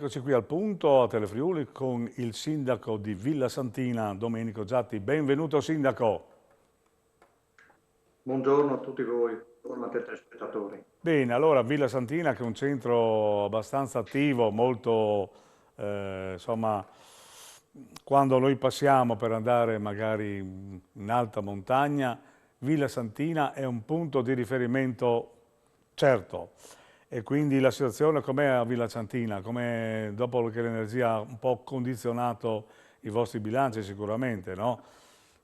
Eccoci qui al punto a Telefriuli con il sindaco di Villa Santina, Domenico Giatti. Benvenuto sindaco. Buongiorno a tutti voi, buongiorno a te telespettatori. Bene, allora Villa Santina che è un centro abbastanza attivo, molto, insomma, quando noi passiamo per andare magari in alta montagna, Villa Santina è un punto di riferimento certo. E quindi la situazione com'è a Villa Santina? Come dopo che l'energia ha un po' condizionato i vostri bilanci sicuramente, no?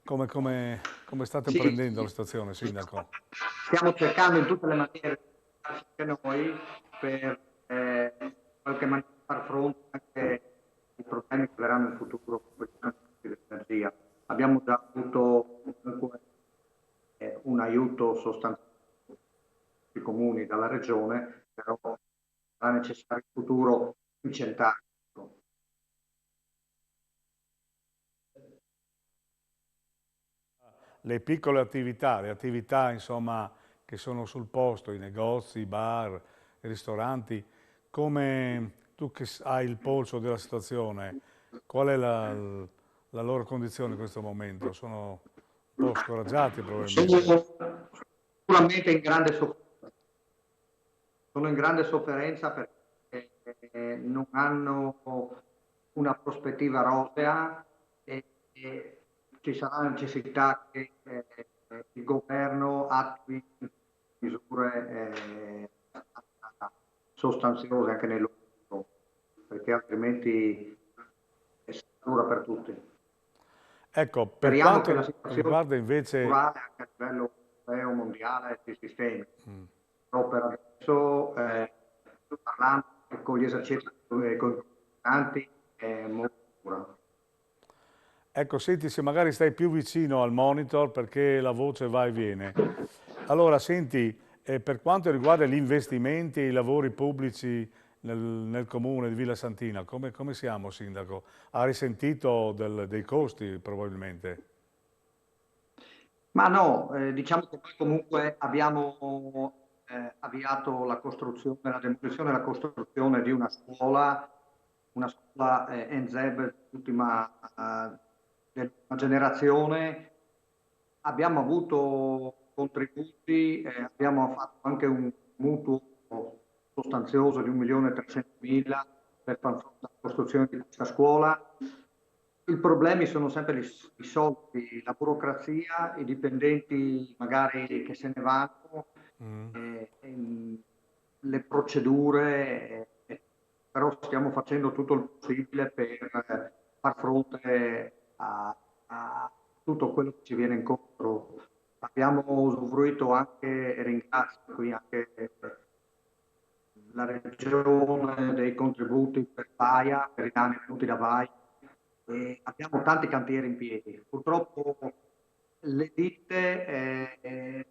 Come state Sì, prendendo la situazione, sindaco? stiamo cercando in tutte le maniere anche noi per in qualche maniera far fronte anche ai problemi che verranno in futuro con questi di energia. Abbiamo già avuto comunque un aiuto sostanziale dai comuni dalla regione, però sarà necessario in futuro incentare. Le piccole attività, le attività insomma che sono sul posto, i negozi, i bar, i ristoranti, come tu che hai il polso della situazione, qual è la loro condizione in questo momento? Sono un po' scoraggiati Sono probabilmente. sicuramente in grande sofferenza. Sono in grande sofferenza perché non hanno una prospettiva rosea e ci sarà la necessità che il governo attui misure sostanziose anche nel loro, perché altrimenti è dura per tutti. Ecco, per Speriamo che la quanto situazione riguarda invece, culturale anche a livello europeo, mondiale, si sistemi. Però per adesso, sto parlando con gli esercenti e con i comandanti, è molto dura. ecco, senti se magari stai più vicino al monitor perché la voce va e viene. Allora, senti, per quanto riguarda gli investimenti e i lavori pubblici nel comune di Villa Santina, come siamo, sindaco? Ha risentito dei costi probabilmente? Ma no, diciamo che noi comunque abbiamo avviato la costruzione, la demolizione e la costruzione di una scuola NZEB dell'ultima generazione. Abbiamo avuto contributi, abbiamo fatto anche un mutuo sostanzioso di 1.300.000 per far fronte alla costruzione di questa scuola. I problemi sono sempre i soldi, la burocrazia, i dipendenti magari che se ne vanno, le procedure, però stiamo facendo tutto il possibile per far fronte a tutto quello che ci viene incontro. Abbiamo usufruito anche, e ringrazio qui anche la regione dei contributi per Baia, per i danni venuti da Baia. E abbiamo tanti cantieri in piedi. Purtroppo le ditte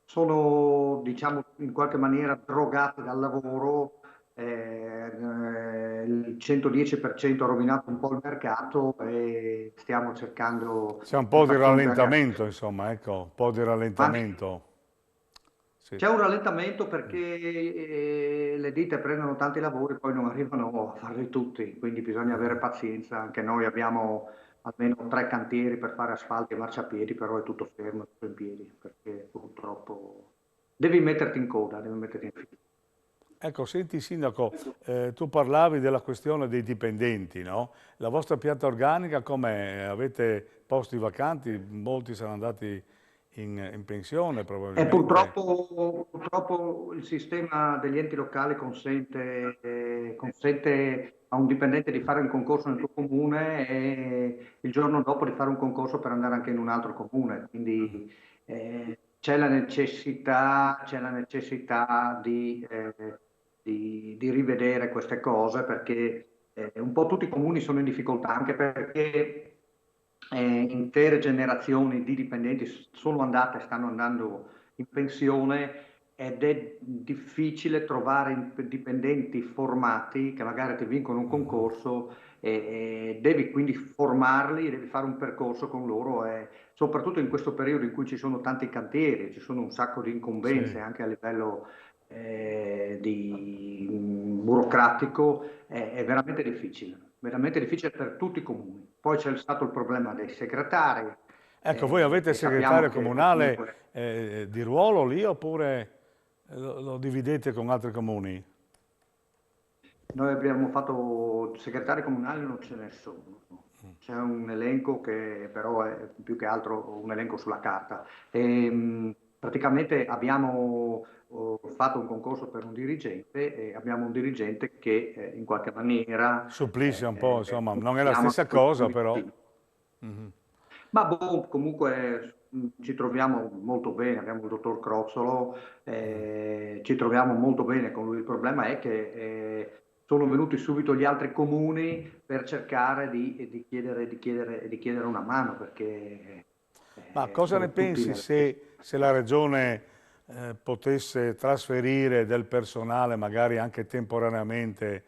sono, diciamo, in qualche maniera drogate dal lavoro. Il 110% ha rovinato un po' il mercato e stiamo cercando C'è un di po' di far fronte anche a rallentamento, questo. insomma, ecco, un po' di Ma rallentamento. Sì. c'è un rallentamento perché le ditte prendono tanti lavori e poi non arrivano a farli tutti, quindi bisogna avere pazienza. Anche noi abbiamo almeno 3 cantieri per fare asfalti e marciapiedi, però è tutto fermo, tutto in piedi, perché purtroppo devi metterti in coda, devi metterti in fila. Ecco, senti Sindaco, tu parlavi della questione dei dipendenti, no? La vostra pianta organica com'è? Avete posti vacanti? Molti saranno andati in pensione E probabilmente. purtroppo il sistema degli enti locali consente a un dipendente di fare un concorso nel tuo comune e il giorno dopo di fare un concorso per andare anche in un altro comune. Quindi c'è la necessità di rivedere queste cose perché un po' tutti i comuni sono in difficoltà, anche perché intere generazioni di dipendenti sono andate e stanno andando in pensione ed è difficile trovare dipendenti formati che magari ti vincono un concorso e devi quindi formarli, devi fare un percorso con loro e soprattutto in questo periodo in cui ci sono tanti cantieri, ci sono un sacco di incombenze Sì. anche a livello burocratico è veramente difficile per tutti i comuni. Poi c'è stato il problema dei segretari, Ecco, voi avete che sappiamo segretario che comunale comunque di ruolo lì oppure lo dividete con altri comuni? noi abbiamo fatto segretari comunali, non ce ne sono. C'è un elenco che però è più che altro un elenco sulla carta. Praticamente abbiamo fatto un concorso per un dirigente e abbiamo un dirigente che in qualche maniera Supplisce un po', insomma, non è la chiama stessa quei cosa, però. comitati. Mhm. Ma boh, comunque ci troviamo molto bene, abbiamo il dottor Crozzolo, ci troviamo molto bene con lui. Il problema è che sono venuti subito gli altri comuni per cercare di chiedere una mano, perché Ma cosa ne sono tutti pensi nella stessa se la Regione potesse trasferire del personale, magari anche temporaneamente,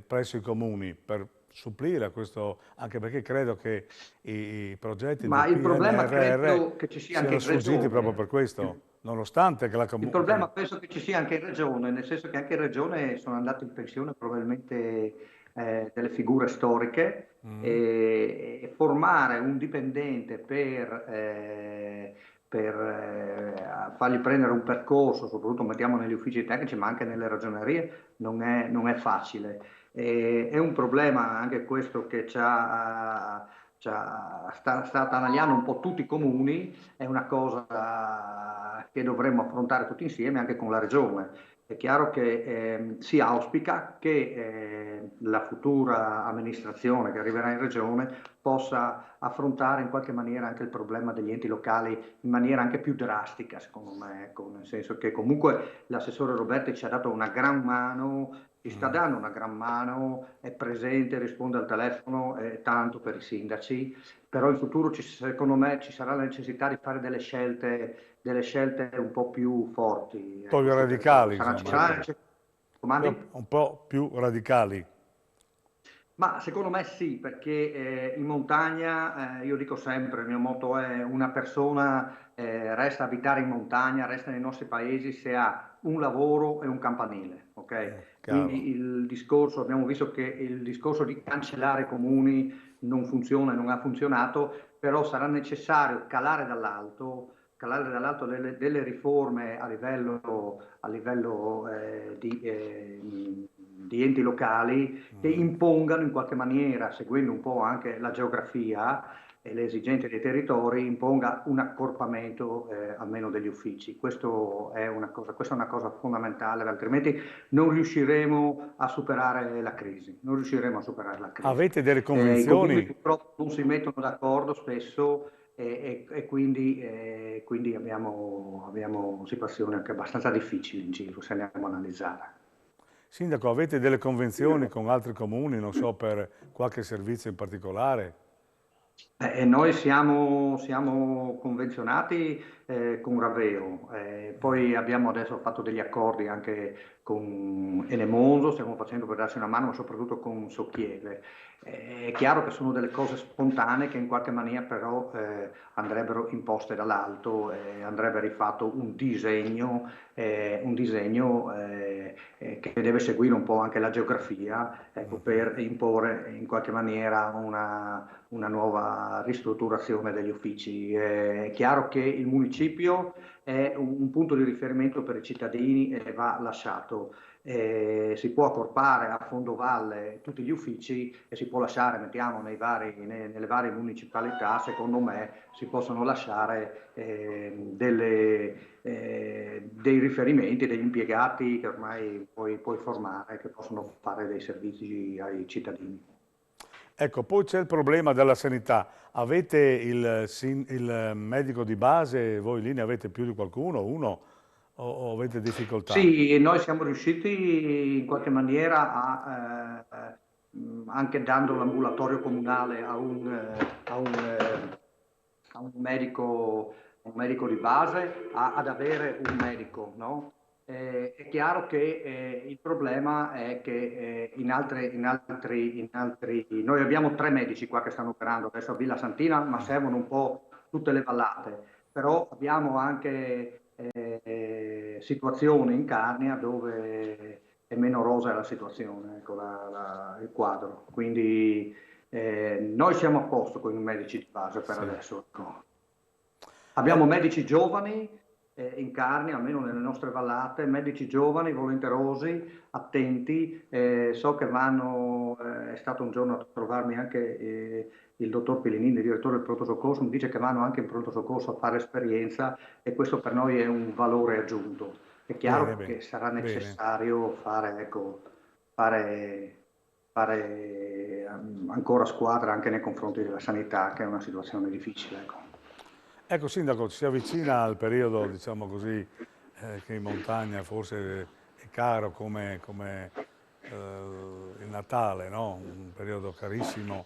presso i comuni per supplire a questo, anche perché credo che i progetti del Ma il problema PNRR credo che ci sia anche siano in sfuggiti proprio per regione. questo, nonostante che Il problema penso che ci sia anche in regione, nel senso che anche in regione sono andate in pensione probabilmente delle figure storiche Mm. e formare un dipendente per fargli prendere un percorso, soprattutto mettiamo negli uffici tecnici, ma anche nelle ragionerie, non è facile. È un problema anche questo che sta attanagliando un po' tutti i comuni, è una cosa che dovremmo affrontare tutti insieme anche con la Regione. È chiaro che si auspica che la futura amministrazione che arriverà in Regione possa affrontare in qualche maniera anche il problema degli enti locali in maniera anche più drastica, secondo me, ecco, nel senso che comunque l'assessore Roberti ci ha dato una gran mano, ci sta dando una gran mano, è presente, risponde al telefono, tanto per i sindaci, però in futuro secondo me ci sarà la necessità di fare delle scelte un po' più forti, Po' ecco, più sul territorio. radicali, Ci insomma, sarà ecco. comandi? Un po' più radicali. Ma secondo me sì, perché in montagna, io dico sempre, il mio motto è una persona resta a abitare in montagna, resta nei nostri paesi se ha un lavoro e un campanile, ok? Chiaro. Quindi il discorso, abbiamo visto che il discorso di cancellare i comuni non funziona, non ha funzionato, però sarà necessario calare dall'alto delle riforme a livello di enti locali che impongano in qualche maniera, seguendo un po' anche la geografia e le esigenze dei territori, imponga un accorpamento almeno degli uffici. Questa è una cosa fondamentale, altrimenti non riusciremo a superare la crisi. Non riusciremo a superare la crisi. Avete delle I comuni convenzioni? purtroppo non si mettono d'accordo spesso e quindi abbiamo situazioni anche abbastanza difficili in giro, se andiamo a analizzare. Sindaco, avete delle convenzioni con altri comuni, non so, per qualche servizio in particolare? Noi siamo convenzionati con Raveo, poi abbiamo adesso fatto degli accordi anche con Enemonso, stiamo facendo per darci una mano, ma soprattutto con Socchieve. È chiaro che sono delle cose spontanee che in qualche maniera però andrebbero imposte dall'alto, andrebbe rifatto un disegno che deve seguire un po' anche la geografia, ecco, per imporre in qualche maniera una nuova ristrutturazione degli uffici. È chiaro che il municipio è un punto di riferimento per i cittadini e va lasciato. Si può accorpare a fondovalle tutti gli uffici e si può lasciare, mettiamo, nelle varie municipalità, secondo me, si possono lasciare dei riferimenti, degli impiegati che ormai puoi formare, che possono fare dei servizi ai cittadini. Ecco, poi c'è il problema della sanità. Avete il medico di base, voi lì ne avete più di qualcuno, uno, o avete difficoltà? Sì, noi siamo riusciti in qualche maniera anche dando l'ambulatorio comunale a un medico di base, ad avere un medico, no? È chiaro che il problema è che noi abbiamo 3 medici qua che stanno operando adesso a Villa Santina, ma servono un po' tutte le vallate, però abbiamo anche situazioni in Carnia dove è meno rosa la situazione, ecco, il quadro. Quindi noi siamo a posto con i medici di base per Sì. adesso. Ecco. Abbiamo medici giovani in Carnia, almeno nelle nostre vallate, medici giovani, volenterosi, attenti. So che vanno, è stato un giorno a trovarmi anche il dottor Pilinini, il direttore del pronto soccorso, mi dice che vanno anche in pronto soccorso a fare esperienza e questo per noi è un valore aggiunto. È Bene, chiaro bene, che sarà bene. necessario fare, ecco, fare ancora squadra anche nei confronti della sanità, che è una situazione difficile. Ecco. Ecco, Sindaco, ci si avvicina al periodo, diciamo così, che in montagna forse è caro come il Natale, no? Un periodo carissimo,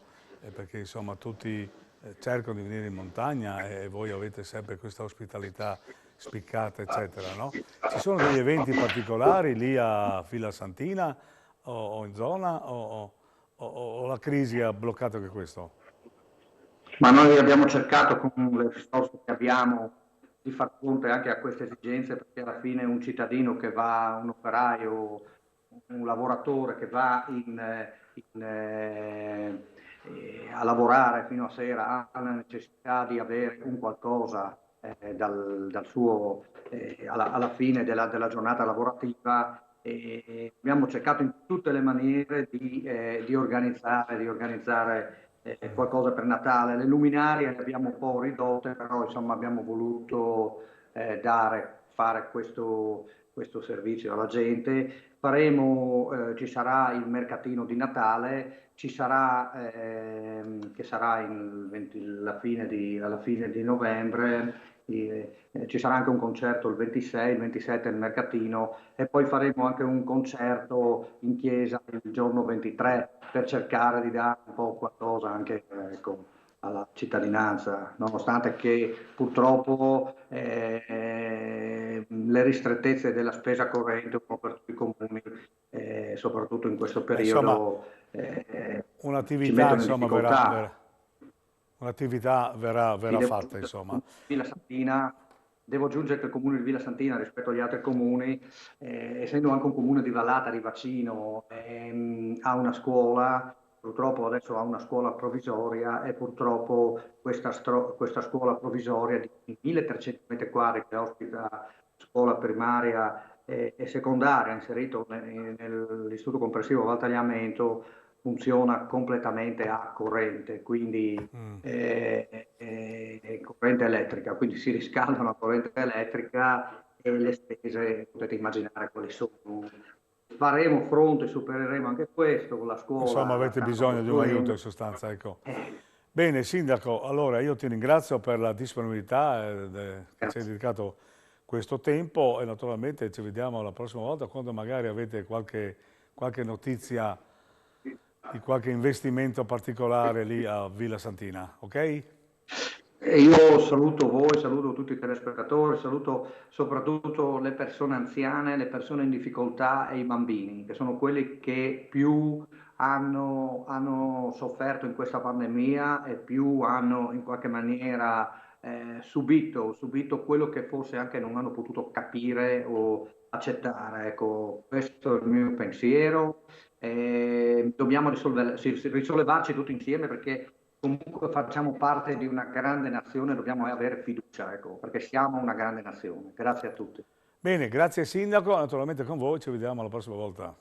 perché insomma tutti cercano di venire in montagna e voi avete sempre questa ospitalità spiccata, eccetera, no? Ci sono degli eventi particolari lì a Villa Santina o in zona o la crisi ha bloccato anche questo? Ma noi abbiamo cercato con le risorse che abbiamo di far fronte anche a queste esigenze, perché alla fine un cittadino che va, un operaio, un lavoratore che va a lavorare fino a sera ha la necessità di avere un qualcosa dal suo, alla fine della giornata lavorativa. E abbiamo cercato in tutte le maniere di organizzare qualcosa per Natale. Le luminarie le abbiamo un po' ridotte, però insomma abbiamo voluto fare questo servizio alla gente. Ci sarà il mercatino di Natale, ci sarà, che sarà alla fine di novembre, ci sarà anche un concerto il 26, il 27 il mercatino e poi faremo anche un concerto in chiesa il giorno 23 per cercare di dare un po' qualcosa anche ecco, alla cittadinanza, nonostante che purtroppo le ristrettezze della spesa corrente un po' per tutti i comuni, soprattutto in questo Beh, insomma, periodo, ci un'attività mettono in insomma, difficoltà. un'attività Sì, verrà devo fatta, aggiungere che il insomma. comune di Villa Santina, devo aggiungere che il comune di Villa Santina rispetto agli altri comuni, essendo anche un comune di vallata, di bacino, ha una scuola, purtroppo adesso ha una scuola provvisoria e purtroppo questa scuola provvisoria di 1300 metri quadri che ospita scuola primaria e secondaria inserito nell'istituto comprensivo Valtagliamento funziona completamente a corrente, quindi corrente elettrica, quindi si riscaldano a corrente elettrica e le spese potete immaginare quali sono. Faremo fronte, supereremo anche questo, la Insomma, scuola la avete stanno bisogno di un aiuto costruendo. in sostanza, ecco. Eh, Bene, Sindaco, allora io ti ringrazio per la disponibilità che ci hai grazie. dedicato questo tempo e naturalmente ci vediamo la prossima volta quando magari avete qualche notizia di qualche investimento particolare lì a Villa Santina, ok? E io saluto voi, saluto tutti i telespettatori, saluto soprattutto le persone anziane, le persone in difficoltà e i bambini, che sono quelli che più hanno sofferto in questa pandemia e più hanno in qualche maniera subito quello che forse anche non hanno potuto capire o accettare. Ecco, questo è il mio pensiero. Dobbiamo risollevarci tutti insieme perché comunque facciamo parte di una grande nazione, dobbiamo avere fiducia, ecco, perché siamo una grande nazione. Grazie a tutti. Bene, grazie Sindaco, naturalmente con voi ci vediamo la prossima volta.